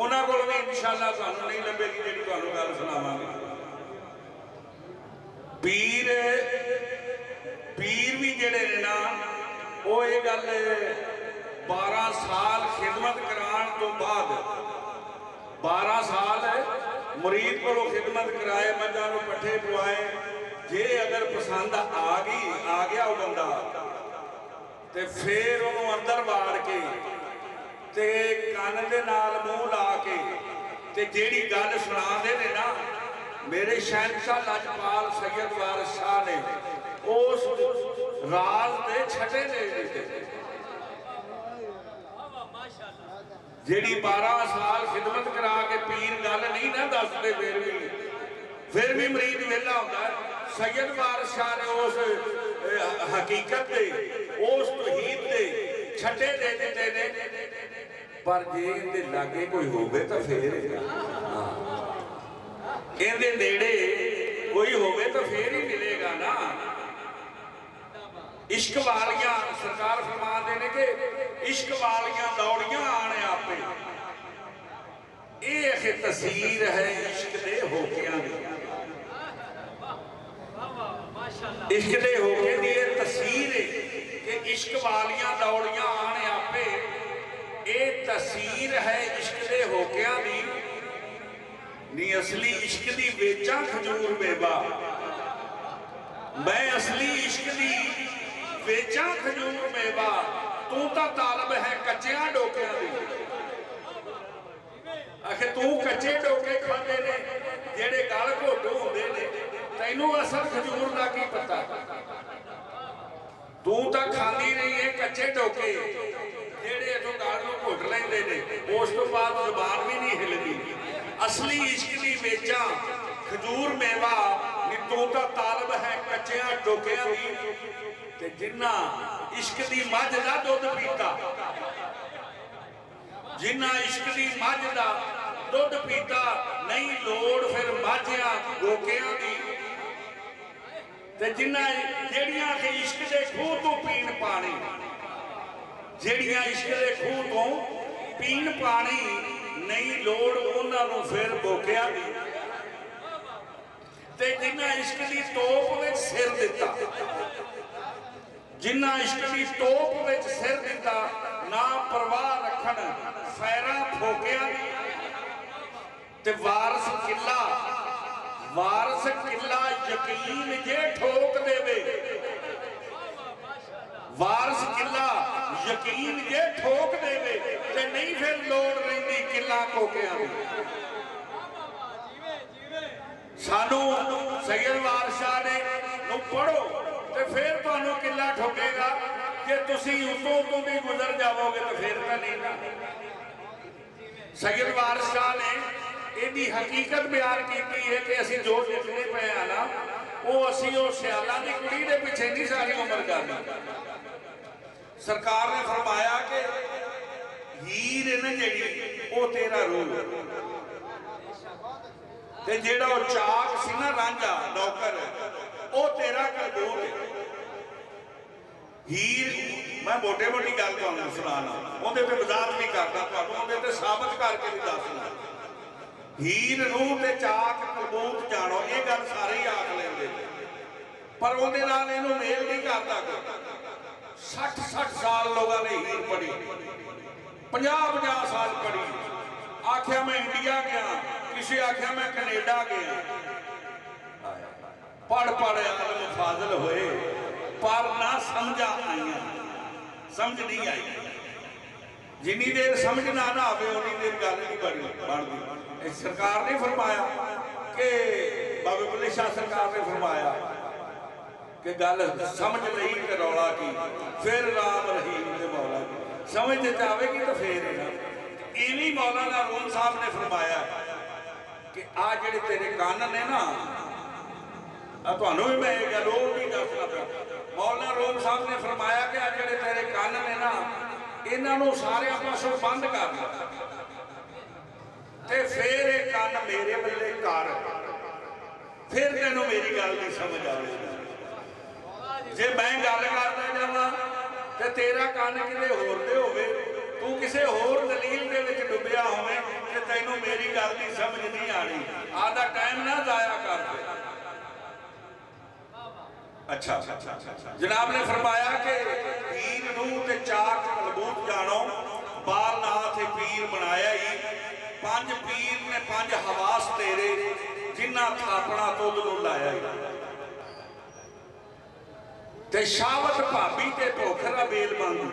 उन्हां कोल भी इंशाअल्लाह तुहानूं नहीं लभेगी जिहड़ी तुहानूं गल सुणावांगे। पीर भी जिहड़े ने ना वो ये गल 12 साल खिदमत कराने तो बाद 12 साल मुरीद को खिदमत कराए, मझां नूं पट्ठे पवाए, जे अगर पसंद आ गया वो बंदा ते फिर उन्होंने अंदर वाड़ के ते कन दे नाल मूँह ला के ते जेड़ी गल सुणांदे ने ना मेरे शहनशाह लजपाल सैयद वारिस शाह ने उस राज दे छटे दे दिते। जेड़ी 12 साल खिदमत करा के पीर गल नहीं ना दसदे फिर भी मरीद वेला होंदा है। सैयद वारिस शाह ने उस हकीकत दे उस तौहीद दे छटे दे दिते ने, पर जे इहदे लागे कोई होवे तो फिर इहदे नेड़े कोई होवे तो फिर ही मिलेगा ना। इश्क वालियां सरकार फरमाते ने कि इश्क वालियां दौड़ियां आने आपे, ये तस्वीर है इश्क दे होकियां दी। इश्क दे होके दी ये तस्वीर है कि इश्क वालियां दौड़ियां आने आपे, ये तस्वीर है इश्क दे होकियां दी। नी असली इश्क दी वेचा खजूर बेबा, मैं असली इश्क दी वेचा खजूर मेवा, तू तो तालब है कच्चिया डोकिया दी। आखिर तू कच्चे डोके खाते ने जेड़े गल घोटू होंदे ने, तैनू असल खजूर का की पता? तू तो खाती रही है कच्चे डोके जेड़े इथों गल नूं घुट लैंदे ने, उस तो बाद जुबान भी नहीं हिलदी। असली इश्क दी वेचा खजूर मेवा, तू तो तालब है कच्चिया डोकिया दी। ते जिन्ना इश्क दी मझ दा दुध पीता, जिन्ना इश्क दी मझ दा दुध पीता, नहीं लोड़ फिर माझिया गोकियां दी। ते जिन्ना जेड़ियां के इश्क दे खूह तो पीण पानी, जेड़ियां इश्क दे खूह तो पीण पानी, नहीं लोड़ उन्हां नूं फिर बोकिया दी। ते जिन्ना इश्क दी तोप विच सिर दिता, जिन्ना इश्क की टोप विच सिर दिता, ना परवाह रखन फैरा फोकिया ते वारस किला यकीन जे ठोक देवे, वारस किला यकीन जे ठोक देवे, ते नहीं फिर लोड़ रहिंदी किला कोकिया दी। सानू सैयद वारिस शाह ने पढ़ो तो फिर तुहानू किला ठोकेगा, जे तुसी उतों तो भी गुजर जाओगे तो फिर तो नहीं ना। सैयद वारिस शाह ने इहदी हकीकत बयान की है कि असी जो लिखने पे आ ना, वो असी वो सियाला की कुड़ी के पिछे नहीं सारी उम्र करनी। सरकार ने फरमाया कि हीर है ना जी वो तेरा रूह, ते जेड़ा वो चाक सी ना रांझा नौकर, वो तेरा कलबूत है। हीर मैं मोटे मोटी गल तुहानूं सुणाना, उहदे ते वजाहत नहीं करदा, तुहानूं उहदे ते साबित करके भी दसना। हीर रूह ते चाक कलबूत जानो, ये गल सारे ही आख लेंदे, पर उहदे नाल इहनूं मेल नहीं करदा कोई। 60 साल लोगों ने हीर पढ़ी, 50 साल पढ़ी, आख्या मैं इंडिया गया, किसी आख्या मैं कनेडा गया, पढ़ आलम फाजिल होए, पर ना समझा आईया, समझ नहीं आई। जिन्नी देर समझ ना आवे उन्नी देर गल नहीं बनती। सरकार ने फरमाया कि बाबे बुल्ले शाह सरकार ने फरमाया कि गल समझ लई ते रौला की, फिर राम रहीम दे मौला की, समझ ते आवेगी तो फिर इन्हीं मौलाना रूम साहब ने फरमाया कि आ जेड़े तेरे कान ने ना, भी मैं एक गल भी दसना पिया। मौलाना रूम साहब ने फरमाया कि आ जेड़े तेरे कान ने ना, इन्हों सारे पासों बंद कर ते फिर एक कान मेरे बल्ले कर, फिर तेनों मेरी गल नहीं समझ आएगी। जे मैं गल करता जावा ते तेरा कान किते होर दे होवे, तू किसी होर दलील दे विच डुबिया होवे ते ਤੈਨੂੰ ਮੇਰੀ ਗੱਲ ਦੀ ਸਮਝ नहीं आनी, आधा टाइम ना जाया कर। अच्छा जनाब ने फरमाया कि पीर नूं ते चाक मलबूत जानो, बालनाथ पीर बनाया ही। 5 पीर ने 5 हवास तेरे, जिन्ना थापना तुद नूं लाया ही। ते शावत भाभी ते पोखरा बेल बांधी,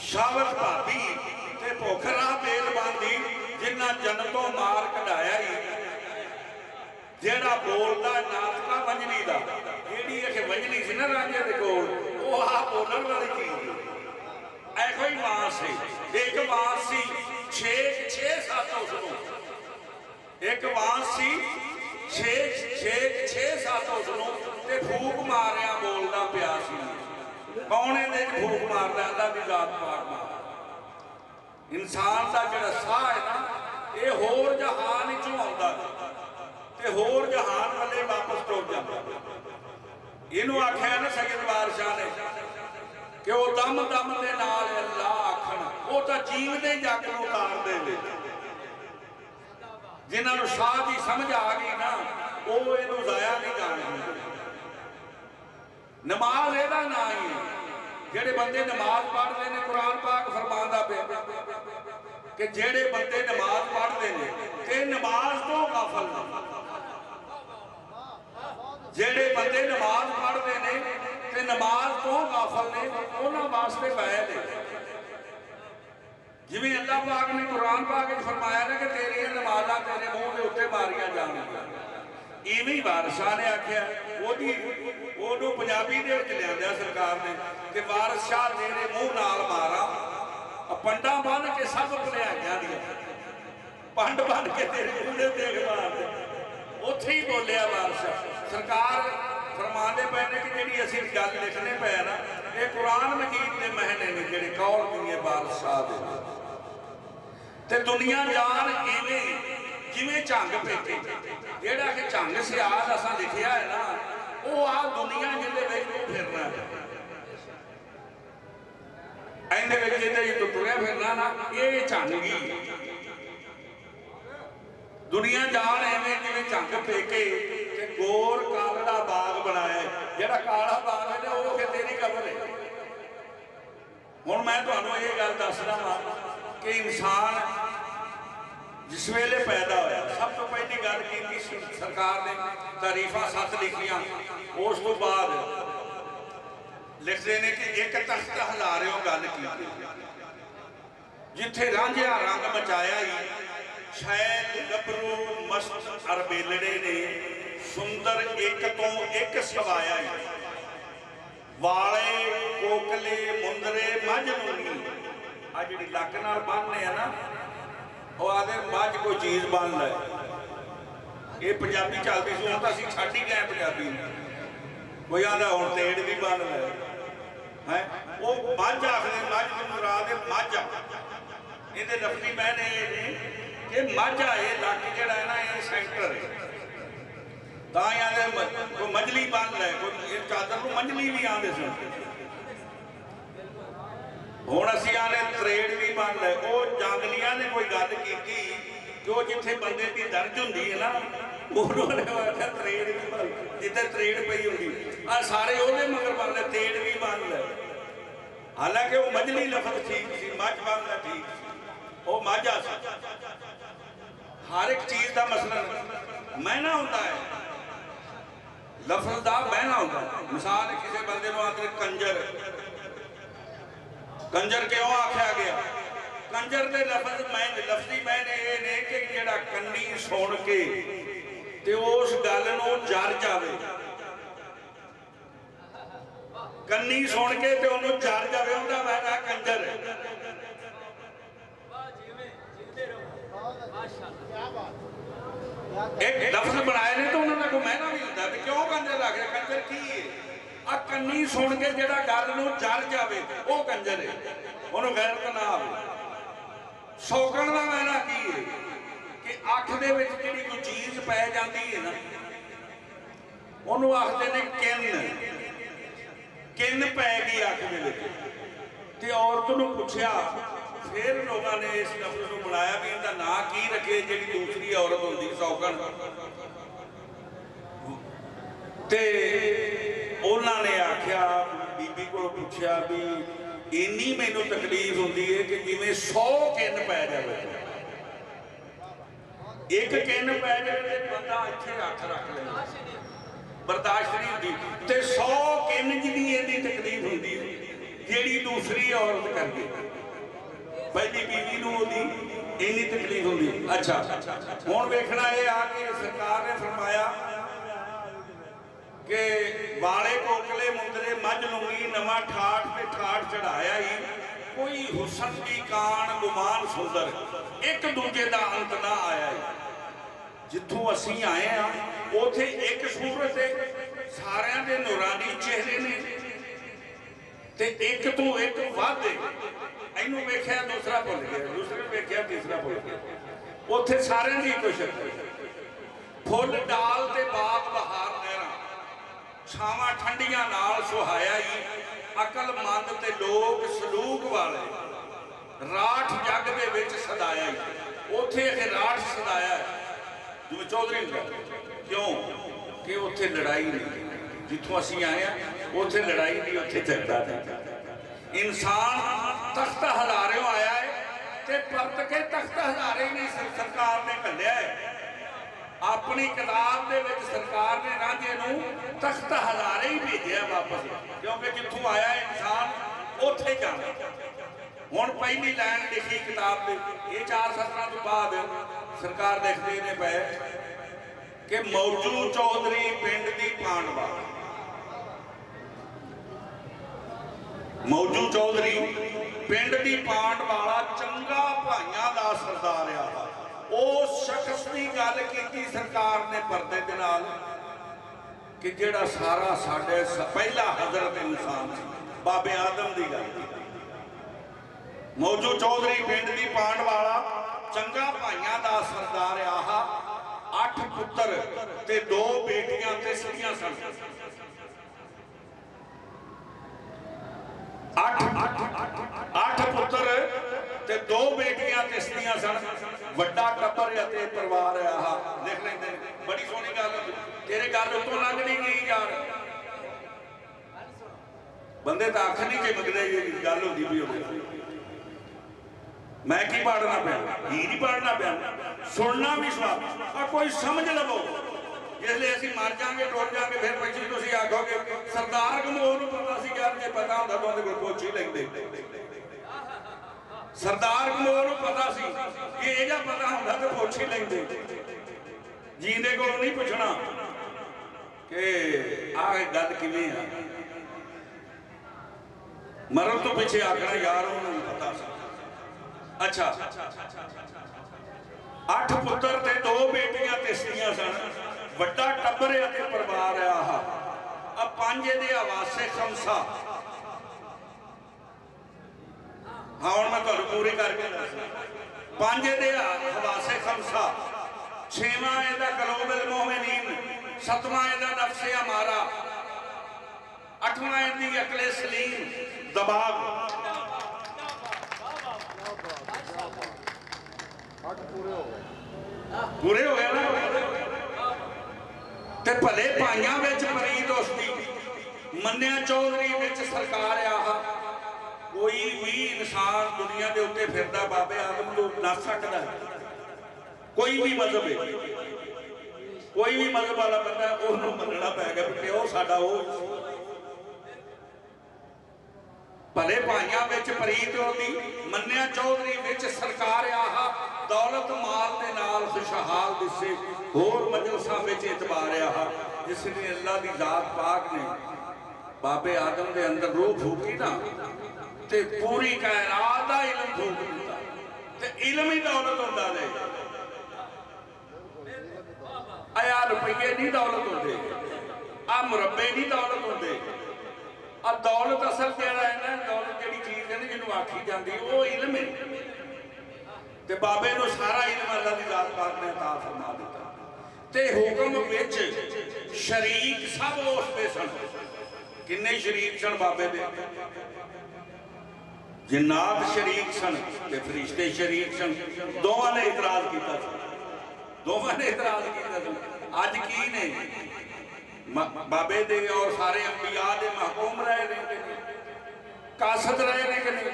शावत भाभी ते पोखरा बेल बांधी, जिन्ना जन्नतों मार कढ़ाया ही। जेड़ा बोलदा नाथका वंजनी दा, जेड़ी इह वंजनी सी ना राजे दे कोल, वो आ बोलण वाली चीज ऐहो ही मां सी। एक मां सी 6-7 उसनूं, एक मां सी 6-7 उसनूं ते फूक मारिया बोलदा पिया सी। कौन इहदे च फूक मारदा? अल्लाह दी जात पाक मार। इंसान दा जिहड़ा साह है ना, ये होर जहान चों आउंदा ते होर जहान वाले वापस टुर जाता। इनू आख्या ना सैयद बादशाह ने कि वो दम दम दे नाल अल्लाह आखण, वो तो जीवदे जग नूं उतार देवे। जिन्हां नूं साह दी समझ आ गई ना, वो इनू जाया नहीं जाणगे। नमाज इहदा ना ही है। जेड़े बंदे नमाज पढ़ते हैं, कुरान पाक फरमांदा पे कि जेड़े बंदे नमाज पढ़ते हैं ते नमाज तो गाफल ने, जेड़े बंदे नमाज पढ़ते हैं ते नमाज तो गाफल ने, उन्हां वास्ते बैल है। जिवें अल्लाह पाक ने कुरान पाक विच फरमाया ना कि तेरियां नमाज़ां तेरे मूँह के उत्ते मारियां जाणगियां, इवें ही बादशाह ने आख्या। ओनू पंजाबी दे विच लिआंदा सरकार ने कि वारिस शाह तेरे मूँह नाल मारा, पंडा बन के सब भुलैयां दी पंड बन के तेरे मूँह दे देख मारदे। उत्थे ही बोलिया वारिस सरकार फरमाते पे ने कि जिहड़ी असीं गल लिखने पे ना, ये कुरान मजीद के महने ने जिहड़े कौल दिए बादशाह दे। ते दुनिया जान इवें जिवें झंग पेटे, जिहड़ा कि झंग सियाल असां लिखिया है ना, वो आ दुनिया जिहदे विच तूं फिरना है, इहदे विच जिहदे तूं तुरिया फिरना ना, ये झंगी दुनिया जान एवें जिवें झंग पेके ते गोर काला बाग बनाया। जिहड़ा काला बाग है ना, वो फिर तेरी कबर है। हुण मैं तुहानूं ये गल दसदा वां कि इंसान जिस वेले पैदा होया, सब तो पहली गल की सरकार ने तारीफा 7 लिखियां। उस तो बाद लिखते हैं कि एक तख्त हलारियों गल की, जिथे रांझिया रंग मचाया ही, शायद गबरू मस्त अर बेलड़े ने सुंदर एक तो एक सवाया ही। वाले कोकले मुंदरे मझ नूंगी, आ जिहड़ी लक नाल बन्नने आ ना, वो आदे मझ कोई चीज़ बन लै। ये पंजाबी चलती सी, हुण तां असीं छड्ड ही गए पंजाबी। कोई आंदा हुण तेड़ भी बन लै है, वो मझ आखदे, मझ दी मुराद है मझ। इहदे लफ्जी मैने ये मझ आ, ये लक जिहड़ा है ना, ये सेंटर है। तां ही आंदे कोई मंझली बन लै, कोई चादर नूं मंझली भी आंदे सन। हुण असीं आने त्रेड़ भी बन लै। वो जंगलियां ने कोई गल कीती कि वो जिथे बंदे की दर्ज हुंदी है ना, उन्होंने आख्या त्रेड़ भी बन, जिथे त्रेड़ पई हुंदी आ सारे ओहदे मगर बन लै, तेड़ भी बन लै। हालांकि वो मंझली लफज ठीक सी, मझ बन लै ठीक सी, वो माझा सी। हर एक चीज़ का मसलन महना होता है, लफज का महना होता है। मिसाल किसी बंदे को आखदे कंजर, कंजर क्यों आख्या गया? कंजर के लफज लफजी मैंने ये ने कि जिहड़ा कन्नी सुन के ते उस गल नूं जर जावे, कन्नी सुन के ते उहनूं जर जावे, उहदा मैना कंजर है। एक लफ्ज बनाए ने तो उन्होंने कोई महना भी होता है। क्यों कंजर आ गया? कंजर की है? आ कन्नी सुन के जिहड़ा गल नूं जर जावे वो कंजर है, उहनूं गैरत ना आवे। सौगण का महना की है कि अख दे विच जिहड़ी कोई चीज़ पै जाती है ना, उहनूं आखदे ने किन, किन पै गई अख दे विच। ते औरत नूं पुछया, फिर लोगों ने इस लफ्ज को बनाया भी इनका ਨਾਂ ਕੀ ਰੱਖੇ ਜਿਹੜੀ ਦੂਸਰੀ ਔਰਤ ਹੁੰਦੀ ਸੌਗਣ। ਤੇ ਉਹਨਾਂ ਨੇ ਆਖਿਆ, ਬੀਬੀ ਕੋਲੋਂ ਪੁੱਛਿਆ ਵੀ ਇੰਨੀ ਮੈਨੂੰ ਤਕਲੀਫ ਹੁੰਦੀ ਹੈ ਕਿ ਜਿਵੇਂ 100 ਕਿੰਨ ਪੈ ਜਾਵੇ, ਇੱਕ ਕਿੰਨ ਪੈ ਜਾਵੇ ਤੇ ਬੰਦਾ ਇੱਥੇ ਹੱਥ ਰੱਖ ਲੈਂਦਾ, ਬਰਦਾਸ਼ਤ ਨਹੀਂ ਹੁੰਦੀ। ਤੇ 100 ਕਿੰਨ ਜਿਹਦੀ ਇਹਦੀ ਤਕਲੀਫ ਹੁੰਦੀ ਹੈ ਜਿਹੜੀ ਦੂਸਰੀ ਔਰਤ ਕਰਦੀ, ਪਹਿਲੀ ਬੀਵੀ ਨੂੰ ਉਹਦੀ ਇੰਨੀ ਤਕਲੀਫ ਹੁੰਦੀ। ਅੱਛਾ, ਹੁਣ ਵੇਖਣਾ ਇਹ ਆ ਕਿ ਸਰਕਾਰ ਨੇ ਫਰਮਾਇਆ ਕਿ ਵਾਲੇ ਕੋਕਲੇ ਮੁੰਦਰੇ ਮੱਝ ਲੂੰਗੀ ਨਵਾਂ ਠਾਠ ਤੇ ਠਾਠ ਚੜਾਇਆ ਹੀ, ਕੋਈ ਹੁਸਨ ਦੀ ਕਾਣ ਗੁਮਾਨ ਸੁੰਦਰ, ਇੱਕ ਦੂਜੇ ਦਾ ਅੰਤ ਨਾ ਆਇਆ ਹੀ। ਜਿੱਥੋਂ ਅਸੀਂ ਆਏ ਆ ਉਥੇ ਇੱਕ ਸੂਰਤ ਹੈ, ਸਾਰਿਆਂ ਦੇ ਨੂਰਾਨੀ ਚਿਹਰੇ ਨੇ ਤੇ ਇੱਕ ਤੋਂ ਇੱਕ ਵੱਧ। ਇਹਨੂੰ ਵੇਖਿਆ ਦੂਸਰਾ ਭੁੱਲ ਗਿਆ, ਦੂਸਰੇ ਨੂੰ ਵੇਖਿਆ ਤੀਸਰਾ ਭੁੱਲ ਗਿਆ। ਉਥੇ ਸਾਰਿਆਂ ਦੀ ਇੱਕੋ ਸ਼ਕਲ, ਫੁੱਲ ਡਾਲ ਤੇ ਬਾਗ ਬਹਾਰ ਨਹਿਰਾਂ, ਛਾਵਾਂ ਠੰਡੀਆਂ ਨਾਲ ਸੁਹਾਇਆ ਹੀ, ਅਕਲਮੰਦ ਤੇ ਲੋਕ ਸਲੂਕ ਵਾਲੇ, ਰਾਠ ਜੱਗ ਦੇ ਵਿੱਚ ਸਦਾਇਆ ਹੀ। ਉਥੇ ਇਹ ਰਾਠ ਸਦਾਇਆ ਜਿਵੇਂ ਚੌਧਰੀ ਹੁੰਦਾ। ਕਿਉਂ ਕਿ ਉੱਥੇ ਲੜਾਈ ਨਹੀਂ, ਜਿੱਥੋਂ ਅਸੀਂ ਆਏ ਆ ਉੱਥੇ ਲੜਾਈ ਨਹੀਂ, ਉੱਥੇ ਝਗੜਾ ਨਹੀਂ। ਇਨਸਾਨ ਤਖਤ ਹਜ਼ਾਰਿਓਂ ਆਇਆ ਹੈ ਤੇ ਪਰਤ ਕੇ ਤਖਤ ਹਜ਼ਾਰੇ ਨਹੀਂ ਸਰਕਾਰ ਨੇ ਘੱਲਿਆ ਹੈ। ਆਪਣੀ ਕਿਤਾਬ ਦੇ ਵਿੱਚ ਸਰਕਾਰ ਨੇ ਰਾਂਝੇ ਨੂੰ ਤਖਤ ਹਜ਼ਾਰੇ ਹੀ ਭੇਜਿਆ ਵਾਪਸ, ਕਿਉਂਕਿ ਜਿੱਥੋਂ ਆਇਆ ਇਨਸਾਨ ਉੱਥੇ ਜਾਣਾ। ਹੁਣ ਪਹਿਲੀ ਲਾਈਨ ਲਿਖੀ ਕਿਤਾਬ ਦੇ, ਇਹ 4 ਸਤਰਾਂ ਤੋਂ ਬਾਅਦ ਸਰਕਾਰ ਦੇਖਦੇ ਨੇ ਪਏ ਕਿ ਮੌਜੂ ਚੌਧਰੀ ਪਿੰਡ ਦੀ ਪਾਂਡਵਾ, ਮੌਜੂ ਚੌਧਰੀ ਪਿੰਡ ਦੀ ਪਾਂਡ ਵਾਲਾ ਚੰਗਾ ਭਾਈਆਂ ਦਾ ਸਰਦਾਰ ਆ। ਉਸ ਸ਼ਖਸ ਦੀ ਗੱਲ ਕੀਤੀ ਸਰਕਾਰ ਨੇ ਪਰਦੇ ਦੇ ਨਾਲ ਕਿ ਜਿਹੜਾ ਸਾਰਾ ਸਾਡੇ ਪਹਿਲਾ ਹਜ਼ਰਤ ਇਨਸਾਨ ਸੀ, ਬਾਬੇ ਆਦਮ ਦੀ ਗੱਲ ਕੀਤੀ। ਮੌਜੂ ਚੌਧਰੀ ਪਿੰਡ ਦੀ ਪਾਂਡ ਵਾਲਾ ਚੰਗਾ ਭਾਈਆਂ ਦਾ ਸਰਦਾਰ ਆਹ, 8 ਪੁੱਤਰ ਤੇ 2 ਬੇਟੀਆਂ ਤੇ ਸਤੀਆਂ ਸਨ। 8 ਪੁੱਤਰ ਤੇ 2 ਬੇਟੀਆਂ ਤੇ ਸਤੀਆਂ ਸਨ। ਵੱਡਾ ਟੱਬਰ ਅਤੇ ਪਰਿਵਾਰ ਆਹ, ਲਿਖ ਲੈਂਦੇ ਨੇ। ਬੜੀ ਸੋਹਣੀ ਗੱਲ, ਤੇਰੇ ਗੱਲ ਉੱਤੋਂ ਲੰਘਣੀ ਨਹੀਂ ਯਾਰ, ਬੰਦੇ ਤਾਂ ਅੱਖ ਨਹੀਂ ਝਿਮਕਦੇ ਜੀ ਗੱਲ ਹੁੰਦੀ ਵੀ ਹੋਵੇ। मैं की पढ़ना पिया, ही नहीं पढ़ना पिया, सुनना भी स्वाद आ, कोई समझ लवो। जिसले असीं मर जाएंगे टुर जाएंगे फिर पिछले तुसीं आखोगे सरदार गमोह नूं पता सी, यार जे पता होंदा तो उहदे कोल पुछ ही लैंदे। सरदार गमोह नूं पता सी कि इह जिहा पता होंदा तो पुछ ही लैंदे। जींदे कोल नहीं पुछना कि आ गल किवें आ, मरण तो पिछे आखना यार उहनूं पता सी। अच्छा, 8 पुत्र ते 2 बेटियां ते सतियां सन। वड्डा टब्बर ते परिवार आह, अब 5 दे आवासे खमसा। हाँ हुण मैं तुहानूं पूरी करके दसदा। 5 दे आवासे खमसा, 6वां इहदा कलोबुल मोमिनीन, 7वां इहदा नफ्से अमारा, 8वां इहदी अकले सलीम दबाग। पूरे हो गए ना। ते भले भाइयों विच फरीद उसदी, मन्निया चौधरी विच सरकार आह। कोई भी इंसान दुनिया के उत्ते फिरदा बाबे आदम को नस सकता है। कोई भी मजहब है, कोई भी मजहब वाला बंदा उसनूं मनना पैगा कि वो साडा वो। भले भाइयों विच फरीद उसदी, मन्निया चौधरी विच सरकार आह। दौलत माल के नाल खुशहाल दिसे, होर मजलसां विच इतबार आह। इसलिए अल्लाह की जात पाक ने बाबे आदम के अंदर रूह फूकी ना, ते पूरी कायनात दा इलम फूक दिता। ते इलम ही दौलत हुंदा है। आ यार रुपये नहीं दौलत होंदे, आ मुरब्बे नहीं दौलत होंदे। आ दौलत असल जिहड़ा है ना, दौलत जिहड़ी चीज़ है जिन्होंने आखी जाती वो इलम है। ते बाबे नूं सारा इल्म अल्लाह दी जात पाक ने अता फरमा दिता। ते हुक्म विच शरीक सब उसदे सन। किन्ने शरीक सन बाबे दे? जिन्नात शरीक सन ते फरिश्ते शरीक सन, दोवां ने इतराज किया, दोवां ने इतराज किया। अज की ने बाबे दे और सारे अंबिया दे महकूम रहे ने, कासद रहे ने कि नहीं?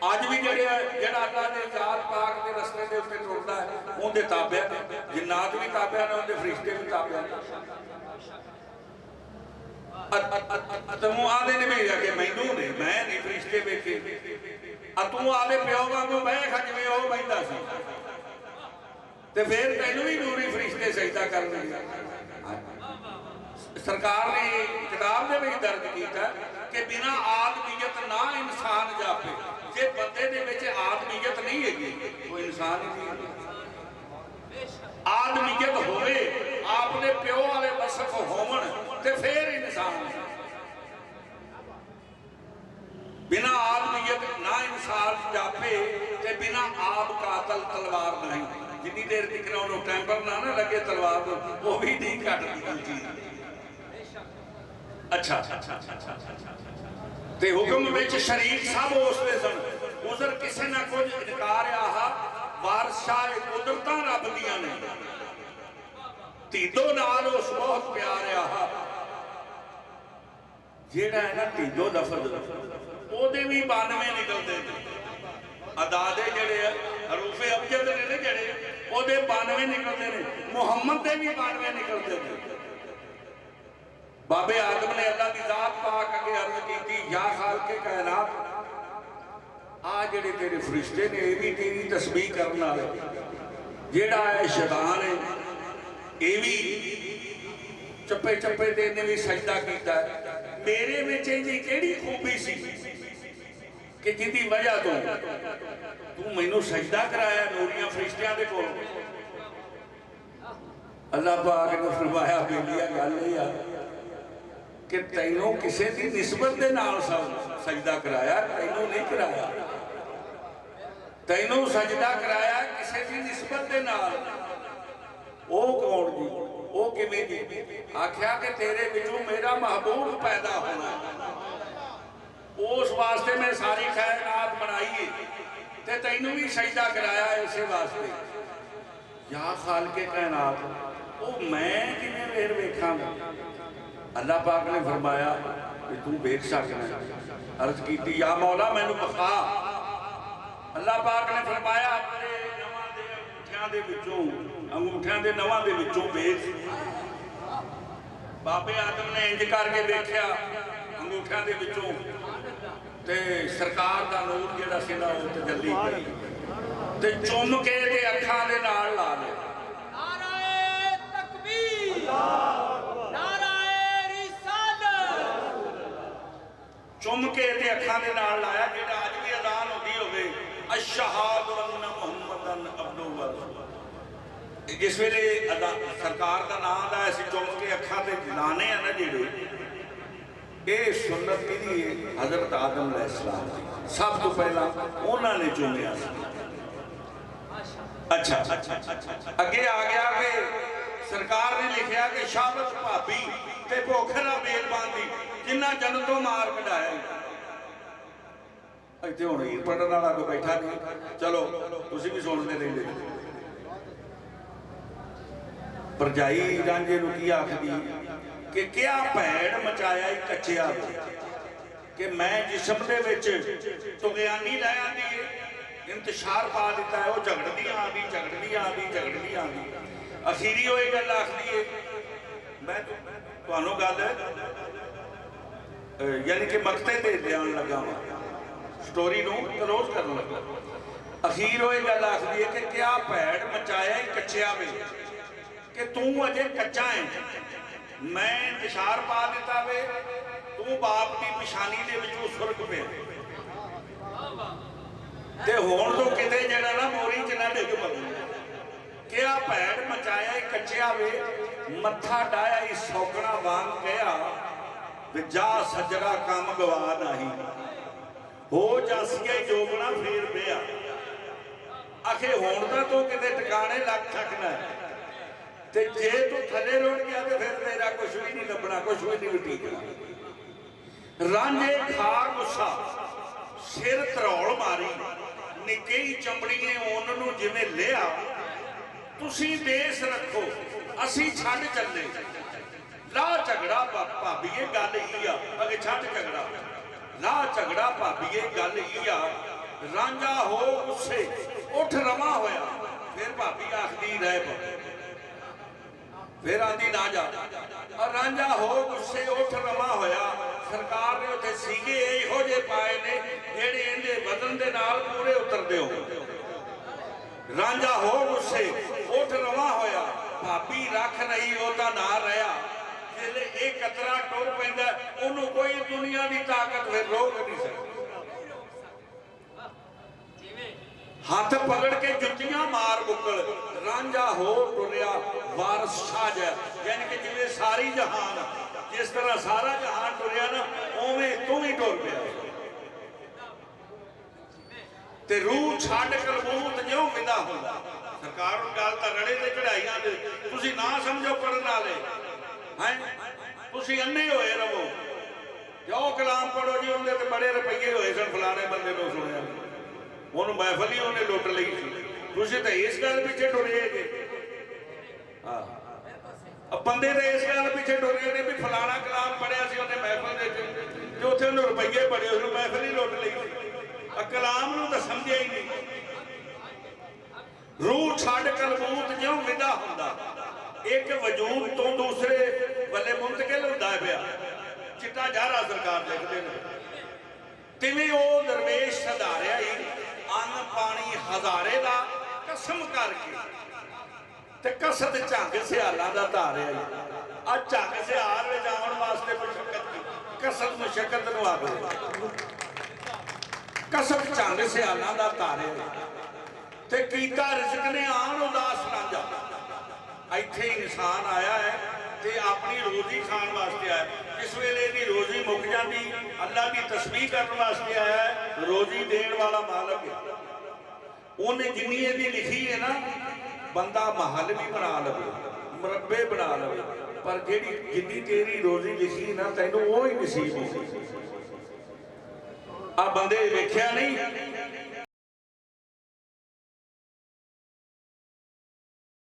अज भी जेड़ा अल्लाह के जात पाक के रस्ते के उत्ते टुरदा है उहदे ताबे ने, जिन्नात भी ताबे ने, उहदे फरिश्ते भी ताबे ने। तू आदे ने भेजा कि मैनू ने, मैं नहीं फरिश्ते वेखे, तू आदे प्यो वांगू बह जिवें ओह बहिंदा सी, ते फिर तैनू भी नूरी फरिश्ते सजदा कर देंगे। सरकार ने किताब दे विच दर्ज किया कि बिना आदमीयत ना इंसान जापे। जे बंदे दे विच आदमीयत नहीं हैगी वो इंसान ही नहीं। आदमीयत होवे, आपने प्यो वाले वसफ होवन ते फिर इंसान। बिना आदमीयत ना इंसान जापे ते बिना आब कातल तलवार नहीं। जिन्नी देर तक उन्होंने टैंपर ना ना लगे तलवार को, वो भी नहीं कटती चीज। अच्छा ते हुक्म विच शरीक सब उसदे सन। उधर किसी ना कुछ इनकार आहा बादशाह कुदरतां रब दियां ने, तीदो नाल उस बहुत प्यार आहा जेड़ा है ना तीदो लफज ओदे भी 92 निकलदे ने। अदादे जेड़े हरूफे अबजद ने ना जेड़े ओदे 92 निकलदे ने, मुहम्मद दे भी 92 निकलदे ने। बाबे आदम ने अल्लाह की जात पाक अगे अर्ज की, या खालिक़े कायनात, आ जेड़े तेरे फरिश्ते ने ये भी तेरी तस्बीह करने वाले, जेड़ा है शैतान है ये भी चप्पे चप्पे ते ने भी सजदा कीता है। मेरे विच इहदी किहड़ी खूबी सी कि जिहदी वजह तो तू मैनू सजदा कराया नूरियां फरिश्तियां दे कोल। अल्लाह पाक ने फरमाया बेलिया गल ये आ कि तैनों किसी की निस्बत के नाल सजदा कराया, तैनों नहीं कराया। तैनों सजदा कराया किसी की निस्बत के नाल। ओ कौन जी, ओ किवें जी? आख्या कि तेरे विचों मेरा महबूब पैदा होना, उस वास्ते मैं सारी खैरात बनाई है ते तैनों भी सजदा कराया इसे वास्ते। या खालिक़े कायनात, ओ मैं किवें वेर वेखांगा? अल्लाह पाक ने फरमाया कि तू वेख सकना। अर्ज की या मौला मैनू बखा। अल्लाह पाक ने फरमाया अपने नवां दे अंगूठियां दे विचों, अंगूठियां दे नवां दे विचों वेख। बाबे आदम ने इंज करके वेख्या अंगूठियां दे विचों ते सरकार दा नूर जिहड़ा सी ना ओह तजल्ली करी ते चुम के ते अखां दे नाल ला लिया। नारे तकबीर, चुम के ते अखां दे नाल लाया। जेड़ा अज भी अजान होंदी होवे अशहादु अन्ना मुहम्मदन अब्दुहु व रसूलुहु, जिस वेले सरकार का नाम लाया सी चुम के अखां ते लाने आ ना जेड़े, ये सुन्नत की हजरत आदम अलैहिस्सलाम दी सब तो पहला उन्होंने चुमिया। अच्छा अगे आ गया कि सरकार ने लिखा कि शाबत भाभी ते भोखरा मेलबान दी जिन्ना जन्नत तो मार कढ़ाया। इतने हुण हीर पढ़न वाला कोई बैठा नहीं, चलो तुसीं भी सुनते रहिंदे। भरजाई रांझे नूं की आखदी कि क्या भैड़ मचाया कच्चिया कि मैं जिस्म दे विच तुगयानी लै आंदी है, इंतशार पा दिता है, वो झगड़दी आंदी झगड़दी आंदी झगड़दी आंदी, अखीरी वो गल आखदी है। मैं तुहानूं गल यानी कि मकते ते ध्यान लगा वा, स्टोरी नूं क्लोज करन लगा। अखीर वो गल आखदी है कि क्या भैड़ मचाया कच्चिया वे कि तू अजे कच्चा है, मैं इंतशार पा दिता वे, तू बाप की पिछानी दे विचों सुरग पे ते हुण तो किते जड़ा ना मोरी च ना डिग पवे। क्या भैड़ मचाया कच्चिया वे, मत्था डाया ही सौकना वांग कहा जा सजरा काम गवा नहीं, हो जासिया जोगना फेर पिया। आखे हुण तां तू किते टिकाणे लग सकना है, ते जे तू थले रुड़ गया तो फिर तेरा कुछ भी नहीं लभना, कुछ भी नहीं टिकना। रांझे खा गुस्सा सिर धरौल मारी निक्के ही चमड़ी ने उन्होंने जिवें लिया तुसी देश रखो असी छड्ड चले ला झगड़ा भाभीए गल ही आ अगे छड्ड झगड़ा ला झगड़ा भाभीए गल ही आ रांझा हो गुस्से उठ रवा होया फिर भाभी आखदी रह पा फिर आंदी ना जा और रांझा हो गुस्से उठ रवा होया सरकार ने उत्थे सीगे इहो जे पाए ने जेड़े इहदे बदन दे नाल पूरे उतरदे हो रांझा हो गुस्से उठ रवा होया भाभी रख नहीं ओदा ना रहा जिसले एक कतरा टुर पैंदा ओनू कोई दुनिया की ताकत फिर रोक नहीं सकती हाथ पकड़ के जुत्तियां मार मुकल रांझा हो टुरिया वारस शाह जाए यानी कि जिवें सारी जहान जिस तरह सारा जहान टुरिया ना उवें तू ही टुर पिया ते रूह छड्ड कलबूत ज्यों विदा हुंदा सरकार नूं गल तां रड़े ते चढ़ाइयां दे तुसीं ना समझो पढ़न वाले हैं तुसीं अन्ने होए रहो जो कलाम पढ़ो जी उन्हें ते बड़े रुपये होए सन फलाने बंदे को सुनिया उन्होंने महफल ही उन्हें लुट ली थी तुसीं तां इस गल पिछे टुरे जे बंदे तो इस गल पिछे टुरे ने भी फलाना कलाम पढ़िया सी उन्हें महफल दे जो उत्थे उन्हें रुपये बड़े उसने महफल ही लुट ली कलाम नूं तां समझिया ही नहीं रूह छड्ड कलबूत ज्यों विदा हुंदा एक वजूद तो दूसरे वाले मुंतकिल हुंदा पिया चिट्टा जहरा सरकार लिखदे ने तिवें ओ दरवेश सधारिया ही अन्न पानी हजारे दा कसम करके ते कसद झंग सियाला दा धारिया ही आ झंग सियार विच आउण वास्ते मुशक्कत कसद मुशक्कत नूं आखदे कसम झंग सियाला दा धारिया ते कीता रिज़्क ने आन उदास रांझा इत्थे इंसान आया है ते अपनी रोजी खाण वास्ते आया जिस वेले दी रोजी मुक जाती अल्लाह की तस्बीह करने वास्ते आया है रोजी देण वाला मालक है उन्हें जिन्नी इहदी लिखी है ना बंदा महल भी बना लवे मुरब्बे बना लवे पर जिहड़ी जिन्नी तेरी रोजी लिखी ना तैनूं वो ही नसीब हो आ बंदे वेख्या नहीं